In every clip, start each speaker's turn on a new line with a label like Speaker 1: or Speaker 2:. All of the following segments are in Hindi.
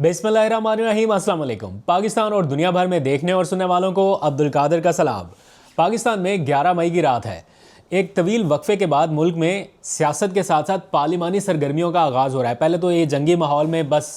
Speaker 1: बिस्मिल्लाहिर्रहमानिर्रहीम, अस्सलाम वालेकुम। पाकिस्तान और दुनिया भर में देखने और सुनने वालों को अब्दुल कादिर का सलाम। पाकिस्तान में 11 मई की रात है। एक तवील वक्फे के बाद मुल्क में सियासत के साथ साथ पार्लिमानी सरगर्मियों का आगाज़ हो रहा है। पहले तो ये जंगी माहौल में बस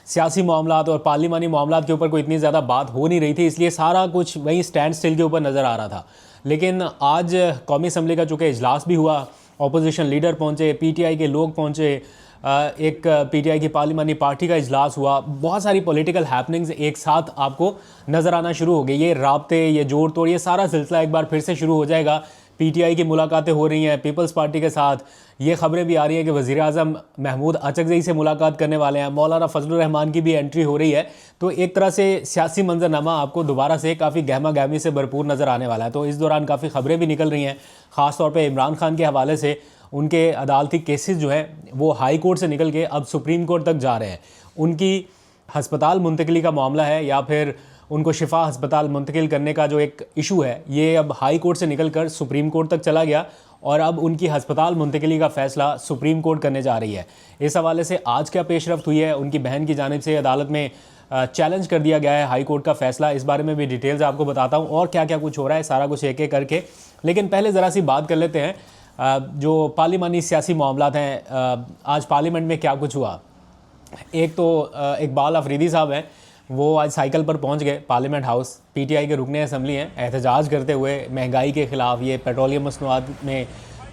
Speaker 1: सियासी मामलात और पार्लिमानी मामलात के ऊपर कोई इतनी ज़्यादा बात हो नहीं रही थी, इसलिए सारा कुछ वहीं स्टैंड स्टिल के ऊपर नज़र आ रहा था। लेकिन आज कौमी असम्बली का चूँकि इजलास भी हुआ, अपोजिशन लीडर पहुँचे, PTI के लोग पहुँचे, एक PTI की पार्लिमानी पार्टी का इजलास हुआ, बहुत सारी पॉलिटिकल हैपनिंग्स एक साथ आपको नज़र आना शुरू हो गई। ये राब्ते, ये जोड़ तोड़, ये सारा सिलसिला एक बार फिर से शुरू हो जाएगा। PTI की मुलाकातें हो रही हैं पीपल्स पार्टी के साथ। ये खबरें भी आ रही हैं कि वज़ीर आज़म महमूद अचकज़ई से मुलाकात करने वाले हैं। मौलाना फजलुर रहमान की भी एंट्री हो रही है। तो एक तरह से सियासी मंजरनामा आपको दोबारा से काफ़ी गहमा गहमी से भरपूर नज़र आने वाला है। तो इस दौरान काफ़ी खबरें भी निकल रही हैं, ख़ास तौर पे इमरान खान के हवाले से। उनके अदालती केसेस जो हैं वो हाई कोर्ट से निकल के अब सुप्रीम कोर्ट तक जा रहे हैं। उनकी हस्पताल मुंतकिली का मामला है या फिर उनको शिफा हस्पताल मुंतकिल करने का जो एक इशू है, ये अब हाई कोर्ट से निकल कर सुप्रीम कोर्ट तक चला गया और अब उनकी हस्पताल मुंतकिली का फ़ैसला सुप्रीम कोर्ट करने जा रही है। इस हवाले से आज क्या पेशरफ्त हुई है, उनकी बहन की जानिब से अदालत में चैलेंज कर दिया गया है हाई कोर्ट का फ़ैसला, इस बारे में भी डिटेल्स आपको बताता हूँ और क्या क्या कुछ हो रहा है, सारा कुछ एक एक करके। लेकिन पहले ज़रा सी बात कर लेते हैं जो पार्लिमानी सियासी मामलात हैं। आज पार्लियामेंट में क्या कुछ हुआ। एक तो इकबाल अफरीदी साहब हैं, वो आज साइकिल पर पहुंच गए पार्लियामेंट हाउस। PTI के रुकने असम्बली हैं, एहतजाज करते हुए महंगाई के ख़िलाफ़, ये पेट्रोलियम मसनूआत में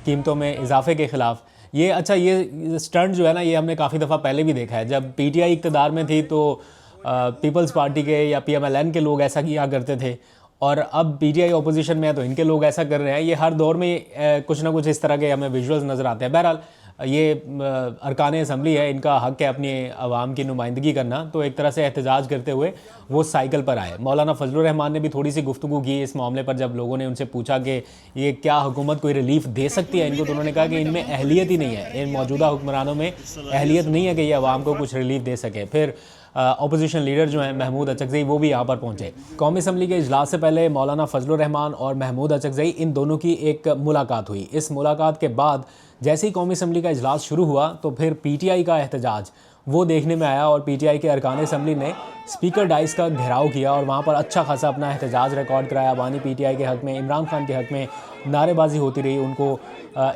Speaker 1: कीमतों में इजाफे के ख़िलाफ़। ये स्टंट जो है ना, ये हमने काफ़ी दफ़ा पहले भी देखा है। जब PTI इक़्तिदार में थी तो पीपल्स पार्टी के या PMLN के लोग ऐसा किया करते थे और अब PTI अपोजिशन में है तो इनके लोग ऐसा कर रहे हैं। ये हर दौर में कुछ ना कुछ इस तरह के हमें विजुअल्स नज़र आते हैं। बहरहाल ये अरकान असम्बली है, इनका हक़ है अपनी आवाम की नुमाइंदगी करना, तो एक तरह से एहतजाज करते हुए वो साइकिल पर आए। मौलाना फजलुर रहमान ने भी थोड़ी सी गुफ्तगू की इस मामले पर। जब लोगों ने उनसे पूछा कि ये क्या हुकूमत कोई रिलीफ दे सकती है इनको, तो उन्होंने कहा कि इनमें अहलियत ही नहीं है, इन मौजूदा हुक्मरानों में अहलियत नहीं है कि ये आवाम को कुछ रिलीफ दे सके। फिर अपोजिशन लीडर जो हैं महमूद अचकज़ई, वो भी यहाँ पर पहुँचे। कौमी असम्बली के इजलास से पहले मौलाना फजलुर रहमान और महमूद अचकज़ई, इन दोनों की एक मुलाकात हुई। इस मुलाकात के बाद जैसे ही कौमी असम्बली का इजलास शुरू हुआ तो फिर PTI का एहतजाज वो देखने में आया और PTI के अरकान असम्बली ने स्पीकर डाइस का घेराव किया और वहाँ पर अच्छा खासा अपना एहतजाज रिकॉर्ड कराया। बानी PTI के हक़ में, इमरान खान के हक़ में नारेबाजी होती रही, उनको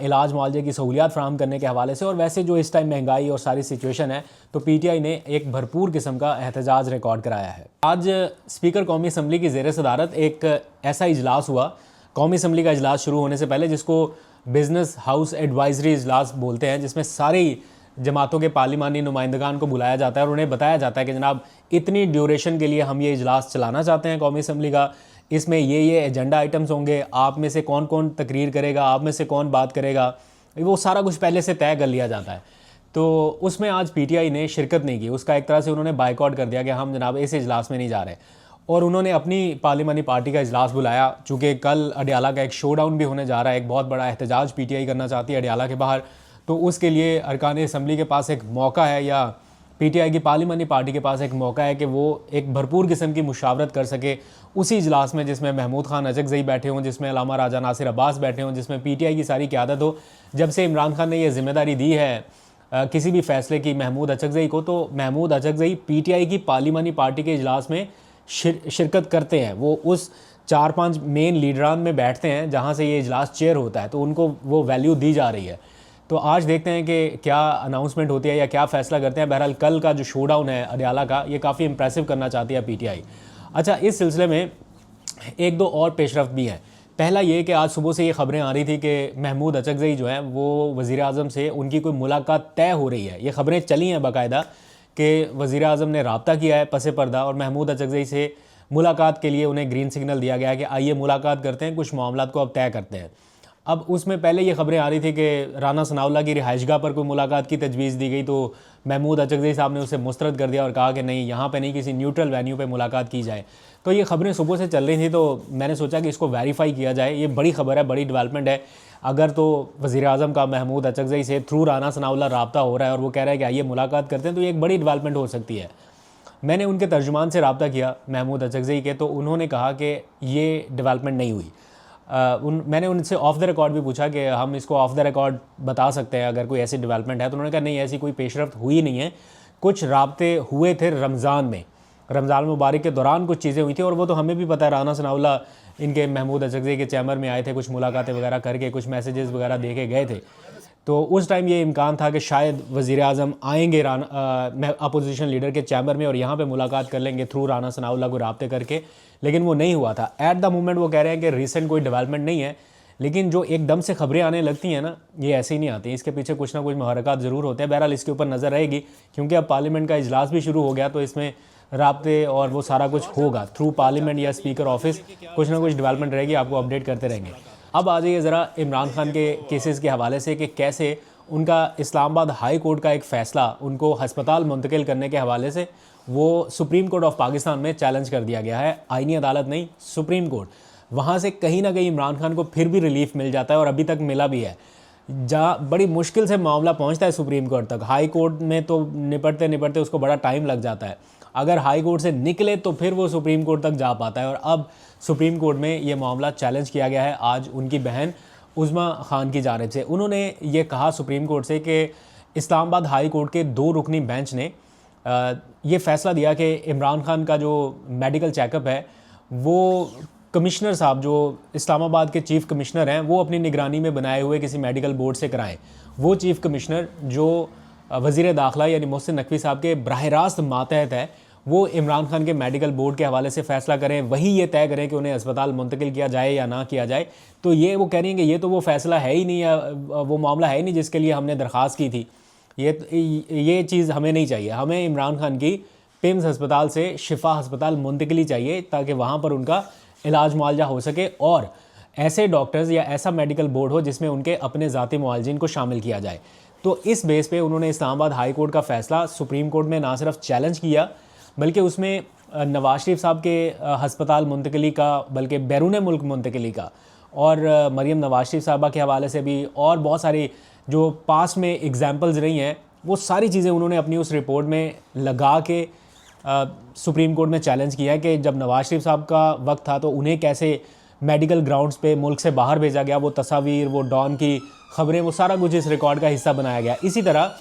Speaker 1: इलाज मुआवजे की सहूलियात फ़राहम करने के हवाले से। और वैसे जो इस टाइम महंगाई और सारी सिचुएशन है, तो PTI ने एक भरपूर किस्म का एहतजाज रिकॉर्ड कराया है। आज स्पीकर कौमी असम्बली की ज़ेर सदारत एक ऐसा इजलास हुआ कौमी असम्बली का इजलास शुरू होने से पहले, जिसको बिज़नेस हाउस एडवाइजरी इजलास बोलते हैं, जिसमें सारी जमातों के पार्लिमानी नुमाइंदगान को बुलाया जाता है और उन्हें बताया जाता है कि जनाब इतनी ड्यूरेशन के लिए हम ये इजलास चलाना चाहते हैं कौमी असम्बली का, इसमें ये एजेंडा आइटम्स होंगे, आप में से कौन कौन तकरीर करेगा, आप में से कौन बात करेगा, वो सारा कुछ पहले से तय कर लिया जाता है। तो उसमें आज PTI ने शिरकत नहीं की, उसका एक तरह से उन्होंने बाइकआउट कर दिया कि हम जनाब इस इजलास में नहीं जा रहे। और उन्होंने अपनी पार्लिमानी पार्टी का इजलास बुलाया। चूँकि कल अडियाला का एक शो डाउन भी होने जा रहा है, एक बहुत बड़ा एहतजाज PTI करना चाहती है अडियाला के बाहर, तो उसके लिए अरकान असम्बली के पास एक मौका है, या PTI की पार्लिमानी पार्टी के पास एक मौका है कि वो एक भरपूर किस्म की मुशावरत कर सके उसी इजलास में, जिसमें महमूद खान अचकज़ई बैठे हों, जिसमें अलामा राजा नासिर अब्बास बैठे हों, जिसमें PTI की सारी क़यादत हो। जब से इमरान खान ने यह ज़िम्मेदारी दी है किसी भी फ़ैसले की महमूद अचकज़ई को, तो महमूद अचकज़ई PTI की पार्लिमानी पार्टी के इजलास में शिरकत करते हैं। वो उस 4-5 मेन लीडरान में बैठते हैं जहाँ से ये इजलास चेयर होता है, तो उनको वो वैल्यू दी जा रही है। तो आज देखते हैं कि क्या अनाउंसमेंट होती है या क्या फ़ैसला करते हैं। बहरहाल कल का जो शो डाउन है अडियाला का, ये काफ़ी इंप्रेसिव करना चाहती है PTI। अच्छा, इस सिलसिले में एक दो और पेशरफ्त भी हैं। पहला ये कि आज सुबह से ये ख़बरें आ रही थी कि महमूद अचकज़ई जो हैं वो वज़ीर आज़म से उनकी कोई मुलाकात तय हो रही है। ये ख़बरें चली हैं बाकायदा कि वज़ीर आज़म ने रब्ता किया है पसे पर्दा और महमूद अचकज़ई से मुलाकात के लिए उन्हें ग्रीन सिग्नल दिया गया है कि आइए मुलाकात करते हैं, कुछ मामलात को अब तय करते हैं। अब उसमें पहले ये ख़बरें आ रही थी कि राना सनाउल्लाह की रिहाइशगाह पर कोई मुलाकात की तजवीज़ दी गई, तो महमूद अचकज़ई साहब ने उसे मुस्तरद कर दिया और कहा कि नहीं, यहाँ पे नहीं, किसी न्यूट्रल वेन्यू पे मुलाकात की जाए। तो ये ख़बरें सुबह से चल रही थी, तो मैंने सोचा कि इसको वेरीफाई किया जाए। ये बड़ी ख़बर है, बड़ी डेवलपमेंट है। अगर तो वज़ीर आज़म का महमूद अचकज़ई से थ्रू राना सनाउल्लाह रब्ता हो रहा है और वो कह रहा है कि आइए मुलाकात करते हैं, तो ये एक बड़ी डेवलपमेंट हो सकती है। मैंने उनके तर्जुमान से रब्ता किया महमूद अचकज़ई के, तो उन्होंने कहा कि ये डेवलपमेंट नहीं हुई। मैंने उनसे ऑफ़ द रिकॉर्ड भी पूछा कि हम इसको ऑफ़ द रिकॉर्ड बता सकते हैं अगर कोई ऐसी डेवलपमेंट है, तो उन्होंने कहा नहीं, ऐसी कोई पेशरफ्त हुई नहीं है। कुछ राब्ते हुए थे रमज़ान मुबारक के दौरान कुछ चीज़ें हुई थी, और वो तो हमें भी पता है। राना सनाउल्लाह इनके महमूद अचकज़ई के चैम्बर में आए थे, कुछ मुलाकातें वगैरह करके कुछ मैसेजेस वगैरह दे के गए थे। तो उस टाइम ये इम्कान था कि शायद वज़ीर आज़म आएंगे अपोजिशन लीडर के चैम्बर में और यहाँ पे मुलाकात कर लेंगे थ्रू राना सनाउल्लाह को राब्ते करके, लेकिन वो नहीं हुआ था। एट द मोमेंट वो कह रहे हैं कि रिसेंट कोई डेवलपमेंट नहीं है, लेकिन जो एकदम से खबरें आने लगती हैं ना, ये ऐसे ही नहीं आती, इसके पीछे कुछ ना कुछ मुहर्रकात ज़रूर होते हैं। बहरहाल इसके ऊपर नज़र रहेगी, क्योंकि अब पार्लियामेंट का इजलास भी शुरू हो गया, तो इसमें राब्ते और वो सारा कुछ होगा थ्रू पार्लियामेंट या स्पीकर ऑफिस, कुछ ना कुछ डेवलपमेंट रहेगी, आपको अपडेट करते रहेंगे। अब आ जाइए ज़रा इमरान खान के केसेस के हवाले से कि कैसे उनका इस्लामाबाद हाई कोर्ट का एक फ़ैसला उनको हस्पताल मुंतकिल करने के हवाले से वो सुप्रीम कोर्ट ऑफ पाकिस्तान में चैलेंज कर दिया गया है। आईनी अदालत नहीं, सुप्रीम कोर्ट। वहाँ से कहीं ना कहीं इमरान खान को फिर भी रिलीफ मिल जाता है, और अभी तक मिला भी है। जहाँ बड़ी मुश्किल से मामला पहुँचता है सुप्रीम कोर्ट तक, हाई कोर्ट में तो निपटते निपटते उसको बड़ा टाइम लग जाता है। अगर हाई कोर्ट से निकले तो फिर वो सुप्रीम कोर्ट तक जा पाता है, और अब सुप्रीम कोर्ट में ये मामला चैलेंज किया गया है आज उनकी बहन उज़्मा खान की जानिब से। उन्होंने ये कहा सुप्रीम कोर्ट से कि इस्लामाबाद हाई कोर्ट के 2 रुकनी बेंच ने ये फ़ैसला दिया कि इमरान खान का जो मेडिकल चेकअप है वो कमिश्नर साहब जो इस्लामाबाद के चीफ़ कमिश्नर हैं वो अपनी निगरानी में बनाए हुए किसी मेडिकल बोर्ड से कराएं। वो चीफ़ कमिश्नर जो वज़ीर दाखिला यानी मोहसिन नकवी साहब के बराह रास्त मातहत है, वो इमरान खान के मेडिकल बोर्ड के हवाले से फ़ैसला करें, वही ये तय करें कि उन्हें अस्पताल मुंतकिल किया जाए या ना किया जाए। तो ये वो कह रही हैं कि ये तो वो फ़ैसला है ही नहीं, या वो मामला है ही नहीं जिसके लिए हमने दरख्वास्त की थी। ये चीज़ हमें नहीं चाहिए। हमें इमरान खान की पिम्स अस्पताल से शिफा अस्पताल मुंतकिली चाहिए, ताकि वहाँ पर उनका इलाज मुआवजा हो सके, और ऐसे डॉक्टर्स या ऐसा मेडिकल बोर्ड हो जिसमें उनके अपने ज़ाती मुआलजिन को शामिल किया जाए। तो इस बेस पे उन्होंने इस्लामाबाद हाई कोर्ट का फ़ैसला सुप्रीम कोर्ट में ना सिर्फ चैलेंज किया, बल्कि उसमें नवाज शरीफ साहब के हस्पताल मुंतकिली का, बल्कि बैरून मुल्क मुंतकिली का, और मरीम नवाज शरीफ साहबा के हवाले से भी, और बहुत सारी जो पास में एग्जांपल्स रही हैं, वो सारी चीज़ें उन्होंने अपनी उस रिपोर्ट में लगा के सुप्रीम कोर्ट में चैलेंज किया है कि जब नवाज शरीफ साहब का वक्त था तो उन्हें कैसे मेडिकल ग्राउंड्स पे मुल्क से बाहर भेजा गया, वो तस्वीर, वो डॉन की ख़बरें, वो सारा कुछ इस रिकॉर्ड का हिस्सा बनाया गया। इसी तरह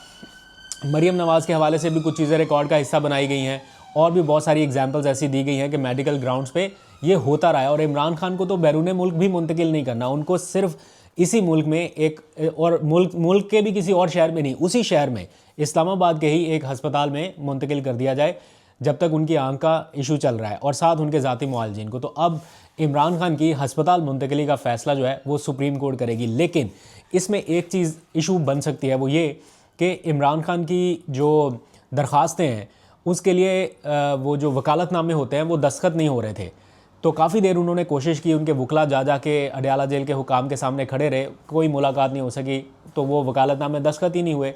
Speaker 1: मरीम नवाज़ के हवाले से भी कुछ चीज़ें रिकॉर्ड का हिस्सा बनाई गई हैं, और भी बहुत सारी एग्जांपल्स ऐसी दी गई हैं कि मेडिकल ग्राउंड्स पे ये होता रहा है। और इमरान खान को तो बैरून मुल्क भी मुंतकिल नहीं करना, उनको सिर्फ इसी मुल्क में एक, और मुल्क के भी किसी और शहर में नहीं, उसी शहर में इस्लामाबाद के ही एक हस्पताल में मुंतकिल कर दिया जाए जब तक उनकी आंख का इशू चल रहा है, और साथ उनके ज़ाती मुआलजिन को। तो अब इमरान खान की हस्पताल मुंतकिली का फ़ैसला जो है वो सुप्रीम कोर्ट करेगी। लेकिन इसमें एक चीज़ इशू बन सकती है, वो ये कि इमरान खान की जो दरख्वास्तें हैं उसके लिए वो जो वकालतनामे होते हैं वो दस्तखत नहीं हो रहे थे। तो काफ़ी देर उन्होंने कोशिश की, उनके वकला जा के अडयाला जेल के हुकाम के सामने खड़े रहे, कोई मुलाकात नहीं हो सकी, तो वो वकालतनामे दस्तखत ही नहीं हुए।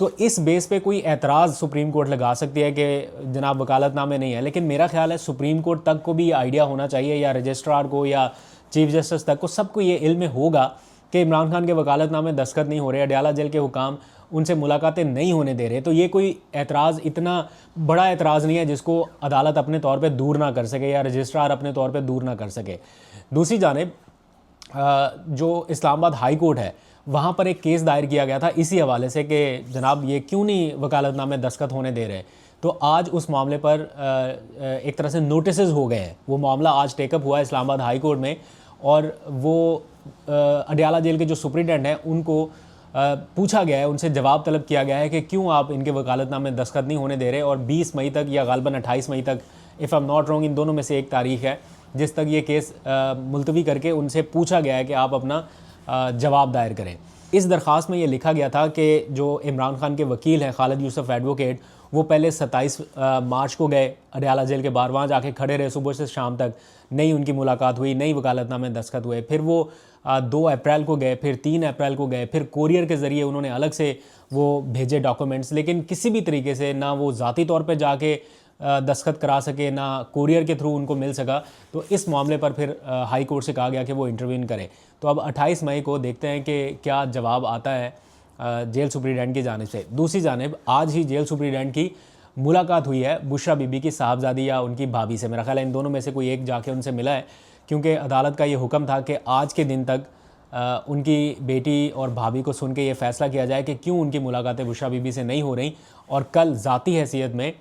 Speaker 1: तो इस बेस पे कोई एतराज़ सुप्रीम कोर्ट लगा सकती है कि जनाब वकालतनामे नहीं है। लेकिन मेरा ख्याल है सुप्रीम कोर्ट तक को भी आइडिया होना चाहिए, या रजिस्ट्रार को या चीफ जस्टिस तक को, सबको ये इल्म होगा कि इमरान खान के वकालतनामे दस्तखत नहीं हो रहे, अडयाला जेल के हुकाम उनसे मुलाकातें नहीं होने दे रहे। तो ये कोई एतराज़, इतना बड़ा एतराज़ नहीं है जिसको अदालत अपने तौर पे दूर ना कर सके या रजिस्ट्रार अपने तौर पे दूर ना कर सके। दूसरी जानिब जो इस्लामाबाद हाई कोर्ट है, वहाँ पर एक केस दायर किया गया था इसी हवाले से कि जनाब ये क्यों नहीं वकालतनामे दस्तखत होने दे रहे। तो आज उस मामले पर एक तरह से नोटिस हो गए हैं। वो मामला आज टेकअप हुआ है इस्लामाबाद हाई कोर्ट में, और वो अडयाला जेल के जो सुप्रिटेंडेंट हैं उनको पूछा गया है, उनसे जवाब तलब किया गया है कि क्यों आप इनके वकालतनामे दस्तखत नहीं होने दे रहे। और 20 मई तक या गालबन 28 मई तक, if I am not wrong, इन दोनों में से एक तारीख है जिस तक ये केस मुलतवी करके उनसे पूछा गया है कि आप अपना जवाब दायर करें। इस दरख्वास्त में ये लिखा गया था कि जो इमरान खान के वकील हैं खालिद यूसुफ एडवोकेट, वो पहले 27 मार्च को गए अडयाला जेल के बाहर, वहाँ जाके खड़े रहे सुबह से शाम तक, नई उनकी मुलाकात हुई, नई वकालतनामे दस्तखत हुए। फिर वो 2 अप्रैल को गए, फिर 3 अप्रैल को गए, फिर कोरियर के ज़रिए उन्होंने अलग से वो भेजे डॉक्यूमेंट्स, लेकिन किसी भी तरीके से ना वो ज़ाती तौर पे जाके दस्तखत करा सके, ना कोरियर के थ्रू उनको मिल सका। तो इस मामले पर फिर हाई कोर्ट से कहा गया कि वो इंटरवीन करे। तो अब 28 मई को देखते हैं कि क्या जवाब आता है जेल सुप्रीडेंट की जानिब से। दूसरी जानिब आज ही जेल सुप्रीडेंट की मुलाकात हुई है बुशरा बीबी की साहबजादी या उनकी भाभी से। मेरा ख्याल है इन दोनों में से कोई एक जाके उनसे मिला है, क्योंकि अदालत का ये हुक्म था कि आज के दिन तक उनकी बेटी और भाभी को सुन के ये फैसला किया जाए कि क्यों उनकी मुलाकातें बुशरा बीबी से नहीं हो रही, और कल ज़ाती हैसियत में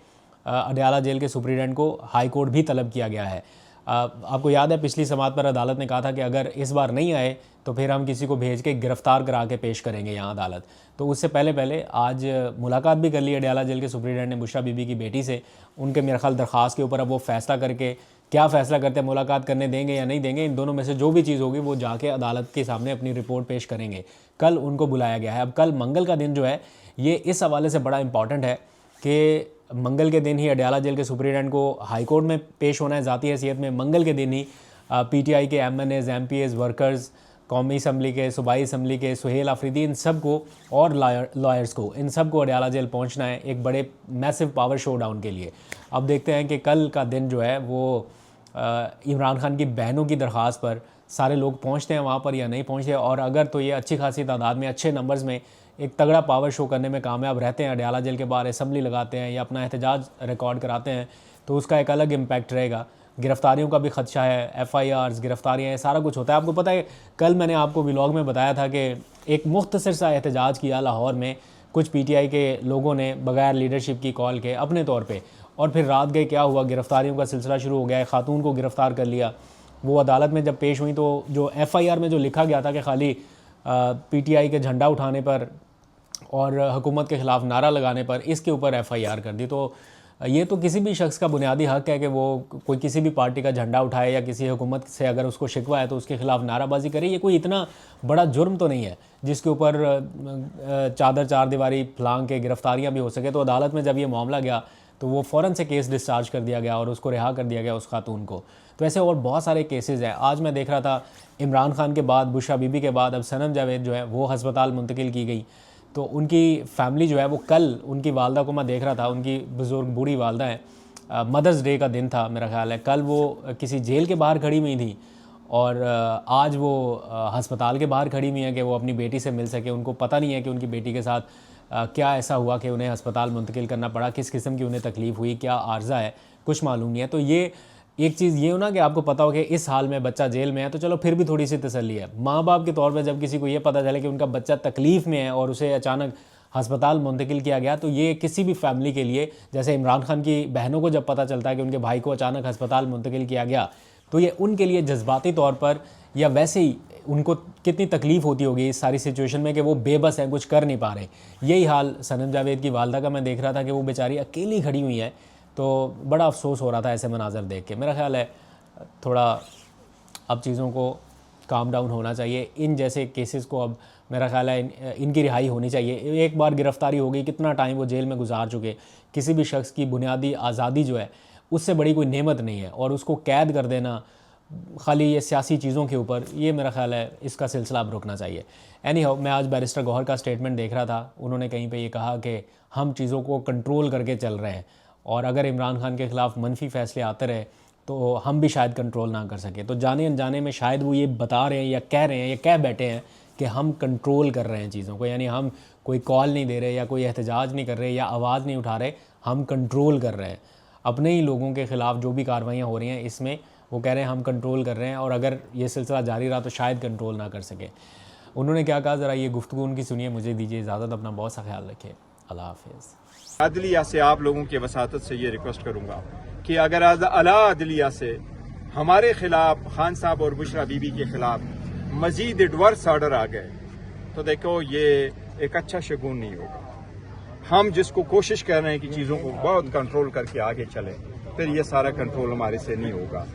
Speaker 1: अडयाला जेल के सुप्रीडेंट को हाई कोर्ट भी तलब किया गया है। आपको याद है पिछली समाअत पर अदालत ने कहा था कि अगर इस बार नहीं आए तो फिर हम किसी को भेज के गिरफ्तार करा के पेश करेंगे यहाँ अदालत। तो उससे पहले आज मुलाकात भी कर ली अडयाला जेल के सुप्रीडेंट ने बुशरा बीबी की बेटी से। उनके मेरे ख्याल दरख्वास्त के ऊपर अब वो फैसला करके क्या फ़ैसला करते हैं, मुलाकात करने देंगे या नहीं देंगे, इन दोनों में से जो भी चीज़ होगी वो जाके अदालत के सामने अपनी रिपोर्ट पेश करेंगे। कल उनको बुलाया गया है। अब कल मंगल का दिन जो है ये इस हवाले से बड़ा इंपॉर्टेंट है कि मंगल के दिन ही अडयाला जेल के सुप्रीडेंट को हाई कोर्ट में पेश होना है ज़ाती हैसियत में। मंगल के दिन ही पीटीआई के MNAs, MPAs, वर्कर्स, कौमी असम्बली के, सूबाई असम्बली के, सुहेल आफरीदी, इन सब को और लॉयर्स को, इन सब को अडयाला जेल पहुंचना है एक बड़े मैसिव पावर शो डाउन के लिए। अब देखते हैं कि कल का दिन जो है वो इमरान खान की बहनों की दरख्वास्त पर सारे लोग पहुंचते हैं वहाँ पर या नहीं पहुँचते, और अगर तो ये अच्छी खासी तादाद में, अच्छे नंबर्स में एक तगड़ा पावर शो करने में कामयाब रहते हैं, अडयाला जेल के बाहर असम्बली लगाते हैं या अपना एहतजाज रिकॉर्ड कराते हैं, तो उसका एक अलग इम्पैक्ट रहेगा। गिरफ्तारियों का भी खदशा है, FIRs, गिरफ्तारियाँ, सारा कुछ होता है। आपको पता है कल मैंने आपको व्लॉग में बताया था कि एक मुख्तसर सा एहतजाज किया लाहौर में कुछ PTI के लोगों ने बगैर लीडरशिप की कॉल के अपने तौर पे, और फिर रात गए क्या हुआ, गिरफ्तारियों का सिलसिला शुरू हो गया है। खातून को गिरफ़्तार कर लिया। वो अदालत में जब पेश हुई तो जो FIR में जो लिखा गया था कि खाली PTI के झंडा उठाने पर और हुकूमत के ख़िलाफ़ नारा लगाने पर, इसके ऊपर FIR कर दी। तो ये तो किसी भी शख्स का बुनियादी हक़ है कि वो कोई किसी भी पार्टी का झंडा उठाए या किसी हुकूमत से अगर उसको शिकवा है तो उसके ख़िलाफ़ नाराबाजी करे। ये कोई इतना बड़ा जुर्म तो नहीं है जिसके ऊपर चादर चार दीवारी फलांग के गिरफ्तारियाँ भी हो सके। तो अदालत में जब ये मामला गया तो वो फ़ौरन से केस डिस्चार्ज कर दिया गया और उसको रिहा कर दिया गया, उस खातून को। तो ऐसे और बहुत सारे केसेस हैं। आज मैं देख रहा था इमरान खान के बाद, बुशरा बीबी के बाद अब सनम जावेद जो है वो हस्पताल मुंतकिल की गई। तो उनकी फैमिली जो है वो कल, उनकी वालदा को मैं देख रहा था, उनकी बुज़ुर्ग बूढ़ी वालदा है, मदर्स डे का दिन था मेरा ख्याल है, कल वो किसी जेल के बाहर खड़ी हुई थी और आज वो हस्पताल के बाहर खड़ी हुई है कि वो अपनी बेटी से मिल सके। उनको पता नहीं है कि उनकी बेटी के साथ क्या ऐसा हुआ कि उन्हें हस्पताल मुंतकिल करना पड़ा, किस किस्म की उन्हें तकलीफ़ हुई, क्या आर्जा है, कुछ मालूम नहीं है। तो ये एक चीज़ ये हो ना कि आपको पता हो कि इस हाल में बच्चा जेल में है तो चलो फिर भी थोड़ी सी तसल्ली है। माँ बाप के तौर पर जब किसी को ये पता चले कि उनका बच्चा तकलीफ़ में है और उसे अचानक हस्पताल मुंतकिल किया गया, तो ये किसी भी फैमिली के लिए, जैसे इमरान खान की बहनों को जब पता चलता है कि उनके भाई को अचानक हस्पताल मुंतकिल किया गया, तो ये उनके लिए जज्बाती तौर पर या वैसे ही उनको कितनी तकलीफ़ होती होगी इस सारी सिचुएशन में कि वो बेबस हैं, कुछ कर नहीं पा रहे। यही हाल सनम जावेद की वालदा का मैं देख रहा था कि वो बेचारी अकेली खड़ी हुई है। तो बड़ा अफसोस हो रहा था ऐसे मनाजर देख के। मेरा ख्याल है थोड़ा अब चीज़ों को काम डाउन होना चाहिए। इन जैसे केसेस को अब मेरा ख्याल है इनकी रिहाई होनी चाहिए। एक बार गिरफ़्तारी हो गई, कितना टाइम वो जेल में गुजार चुके। किसी भी शख्स की बुनियादी आज़ादी जो है उससे बड़ी कोई नेमत नहीं है, और उसको कैद कर देना खाली ये सियासी चीज़ों के ऊपर, ये मेरा ख्याल है इसका सिलसिला अब रुकना चाहिए। एनीहाउ, मैं आज बैरिस्टर गौहर का स्टेटमेंट देख रहा था। उन्होंने कहीं पे ये कहा कि हम चीज़ों को कंट्रोल करके चल रहे हैं, और अगर इमरान खान के ख़िलाफ़ मनफी फ़ैसले आते रहे तो हम भी शायद कंट्रोल ना कर सके। तो जाने अनजाने में शायद वो ये बता रहे हैं या कह रहे हैं या कह बैठे हैं कि हम कंट्रोल कर रहे हैं चीज़ों को, यानी हम कोई कॉल नहीं दे रहे या कोई एहतजाज नहीं कर रहे या आवाज़ नहीं उठा रहे, हम कंट्रोल कर रहे हैं। अपने ही लोगों के ख़िलाफ़ जो भी कार्रवाइयाँ हो रही हैं इसमें वो कह रहे हैं हम कंट्रोल कर रहे हैं, और अगर ये सिलसिला जारी रहा तो शायद कंट्रोल ना कर सके। उन्होंने क्या कहा, ज़रा ये गुफ्तगू उनकी सुनिए। मुझे दीजिए इजाज़त, अपना बहुत सा ख्याल रखें। अल्लाह हाफ़िज़।
Speaker 2: अदलिया से आप लोगों की वसातत से ये रिक्वेस्ट करूंगा कि अगर आला अदलिया से हमारे खिलाफ, खान साहब और बुशरा बीबी के खिलाफ मजीद एडवर्स ऑर्डर आ गए तो देखो ये एक अच्छा शगुन नहीं होगा। हम जिसको कोशिश कर रहे हैं कि चीज़ों को बहुत कंट्रोल करके आगे चलें, फिर ये सारा कंट्रोल हमारे से नहीं होगा।